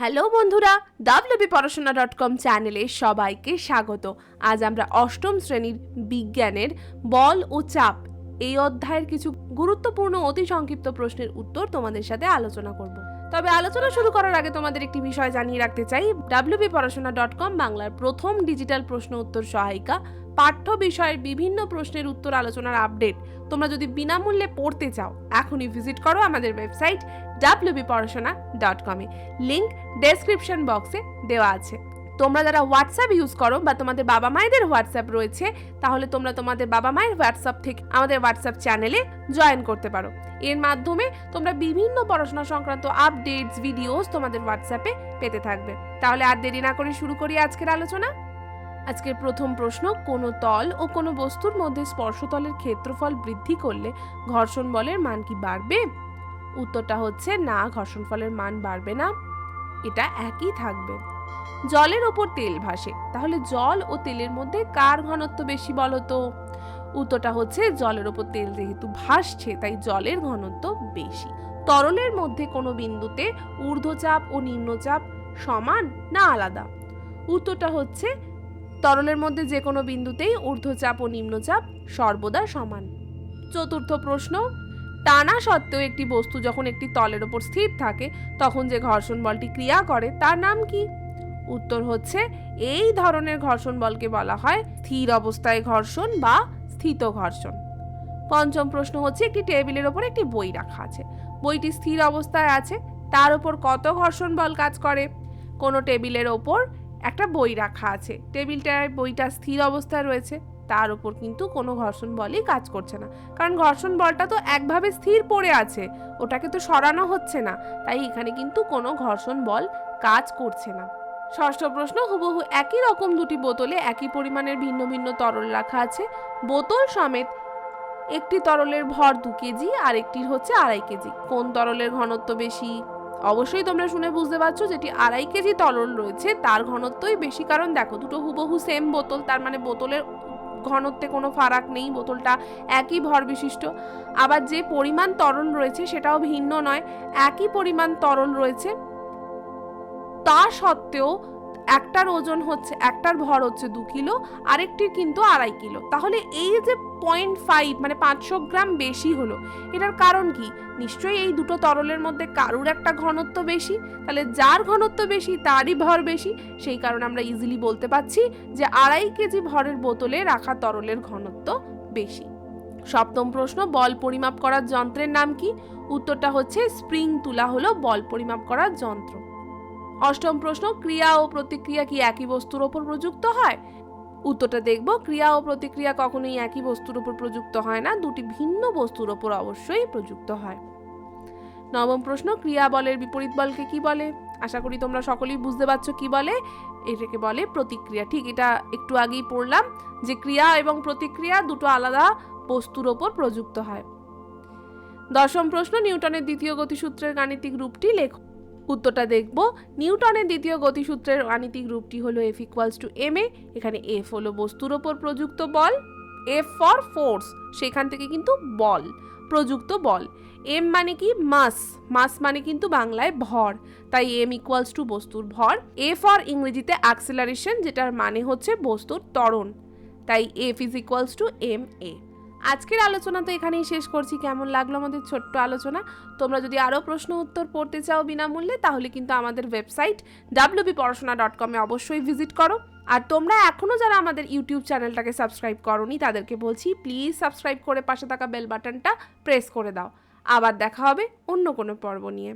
Hello বন্ধুরা, wbporashona.com চ্যানেলে সবাইকে স্বাগত। আজ আমরা অষ্টম শ্রেণীর বিজ্ঞানের বল ও চাপ এই অধ্যায়ের কিছু গুরুত্বপূর্ণ অতি সংক্ষিপ্ত প্রশ্নের উত্তর তোমাদের সাথে আলোচনা করব। তবে আলোচনা শুরু করার আগে তোমাদের একটি বিষয় জানিয়ে রাখতে চাই, wbporashona.com বাংলার প্রথম ডিজিটাল প্রশ্ন উত্তর সহায়িকা। পাঠ্য বিষয়ের বিভিন্ন প্রশ্নের উত্তর আলোচনার আপডেট তোমরা যদি বিনামূল্যে পড়তে চাও, এখনই ভিজিট করো আমাদের ওয়েবসাইট wbporashona.com এ। লিংক ডেসক্রিপশন বক্সে দেওয়া আছে। তোমরা যারা হোয়াটসঅ্যাপ ইউজ করো বা তোমাদের বাবা মায়েদের হোয়াটসঅ্যাপ রয়েছে, তাহলে তোমরা তোমাদের বাবা মায়ের হোয়াটসঅ্যাপ থেকে আমাদের হোয়াটসঅ্যাপ চ্যানেলে জয়েন করতে পারো। এর মাধ্যমে তোমরা বিভিন্ন পড়াশোনা সংক্রান্ত আপডেটস, ভিডিওস তোমাদের হোয়াটসঅ্যাপে পেতে থাকবে। তাহলে আর দেরি না করে শুরু করি আজকের আলোচনা। আজকের প্রথম প্রশ্ন, কোনো তল ও কোনো বস্তুর মধ্যে স্পর্শতলের ক্ষেত্রফল বৃদ্ধি করলে ঘর্ষণ বলের মান কি বাড়বে? উত্তরটা হচ্ছে না, ঘর্ষণ ফলের মান বাড়বে না, এটা একই থাকবে। জলের ওপর তেল ভাসে, তাহলে জল ও তেলের মধ্যে কার ঘনত্ব বেশি বলো তো? উত্তরটা হচ্ছে জলের ওপর তেল যেহেতু ভাসছে তাই জলের ঘনত্ব বেশি। তরলের মধ্যে কোনো বিন্দুতে ঊর্ধ্বচাপ ও নিম্নচাপ সমান না আলাদা? উত্তরটা হচ্ছে তরলের মধ্যে যে কোনো বিন্দুতেই ঊর্ধ্বচাপ ও নিম্নচাপ সর্বদা সমান। চতুর্থ প্রশ্ন, টানা সত্ত্বেও একটি বস্তু যখন একটি তলের ওপর স্থির থাকে তখন যে ঘর্ষণ বলটি ক্রিয়া করে তার নাম কি? উত্তর হচ্ছে এই ধরনের ঘর্ষণ বলকে বলা হয় স্থির অবস্থায় ঘর্ষণ বা স্থিত ঘর্ষণ। পঞ্চম প্রশ্ন হচ্ছে, একটি টেবিলের ওপর একটি বই রাখা আছে, বইটি স্থির অবস্থায় আছে, তার উপর কত ঘর্ষণ বল কাজ করে? কোনো টেবিলের ওপর একটা বই রাখা আছে, টেবিলটায় বইটা স্থির অবস্থায় রয়েছে, তার উপর কিন্তু কোনো ঘর্ষণ বলই কাজ করছে না, কারণ ঘর্ষণ বলটা তো একভাবে স্থির পড়ে আছে, ওটাকে তো সরানো হচ্ছে না, তাই এখানে কিন্তু কোনো ঘর্ষণ বল কাজ করছে না। ষষ্ঠ প্রশ্ন, হুবহু একই রকম দুটি বোতলে একই পরিমাণের ভিন্ন ভিন্ন তরল রাখা আছে, বোতল সমেত একটি তরলের ভর 2 কেজি আর একটির হচ্ছে 2.5 কেজি, কোন তরলের ঘনত্ব বেশি? অবশ্যই তোমরা শুনে বুঝতে পারছো যেটি 2.5 কেজি তরল রয়েছে তার ঘনত্বই বেশি, কারণ দেখো দুটো হুবহু সেম বোতল, তার মানে বোতলের ঘনত্বে কোনো ফারাক নেই, বোতলটা একই ভর বিশিষ্ট। আবার যে পরিমাণ তরল রয়েছে সেটাও ভিন্ন নয়, একই পরিমাণ তরল রয়েছে, তা সত্ত্বেও একটার ওজন হচ্ছে, একটার ভর হচ্ছে 2 কিলো, আরেকটির কিন্তু 2.5 কিলো, তাহলে এই যে 0.5 মানে 500 গ্রাম বেশি হলো, এটার কারণ কি? নিশ্চয়ই এই দুটো তরলের মধ্যে কারুর একটা ঘনত্ব বেশি, তাহলে যার ঘনত্ব বেশি তারই ভর বেশি, সেই কারণে আমরা ইজিলি বলতে পারছি যে 2.5 কেজি ভরের বোতলে রাখা তরলের ঘনত্ব বেশি। সপ্তম প্রশ্ন, বল পরিমাপ করার যন্ত্রের নাম কি? উত্তরটা হচ্ছে স্প্রিং তুলা হলো বল পরিমাপ করার যন্ত্র। অষ্টম প্রশ্ন, ক্রিয়া ও প্রতিক্রিয়া কি একই বস্তুর ওপর প্রযুক্ত হয়? উত্তরটা দেখব, ক্রিয়া ও প্রতিক্রিয়া কখনোই একই বস্তুর উপর প্রযুক্ত হয় না, দুটি ভিন্ন বস্তুর উপর অবশ্যই প্রযুক্ত হয়। নবম প্রশ্ন, ক্রিয়া বলের বিপরীত বলকে কি বলে? আশা করি তোমরা সকলেই বুঝতে পারছো কি বলে, এটাকে বলে প্রতিক্রিয়া। ঠিক, এটা একটু আগেই পড়লাম যে ক্রিয়া এবং প্রতিক্রিয়া দুটো আলাদা বস্তুর ওপর প্রযুক্ত হয়। দশম প্রশ্ন, নিউটনের দ্বিতীয় গতিসূত্রের গাণিতিক রূপটি লেখো। উত্তরটা দেখব, নিউটনের দ্বিতীয় গতিসূত্রের গাণিতিক রূপটি হলো F = ma। এখানে F হলো বস্তুর ওপর প্রযুক্ত বল, F ফর ফোর্স, সেখান থেকে কিন্তু বল, প্রযুক্ত বল। M মানে কি? মাস, মাস মানে কিন্তু বাংলায় ভর, তাই M = বস্তুর ভর। A ফর ইংরেজিতে অ্যাক্সেলারেশন, যেটার মানে হচ্ছে বস্তুর ত্বরণ, তাই F = ma। আজকের আলোচনা তো এখানেই শেষ করছি। কেমন লাগলো আমাদের ছোট্ট আলোচনা? তোমরা যদি আরও প্রশ্ন উত্তর পড়তে চাও বিনামূল্যে, তাহলে কিন্তু আমাদের ওয়েবসাইট wbporashona.com এ অবশ্যই ভিজিট করো। আর তোমরা এখনও যারা আমাদের ইউটিউব চ্যানেলটাকে সাবস্ক্রাইব করোনি তাদেরকে বলছি, প্লিজ সাবস্ক্রাইব করে পাশে থাকা বেল বাটনটা প্রেস করে দাও। আবার দেখা হবে অন্য কোনো পর্ব নিয়ে।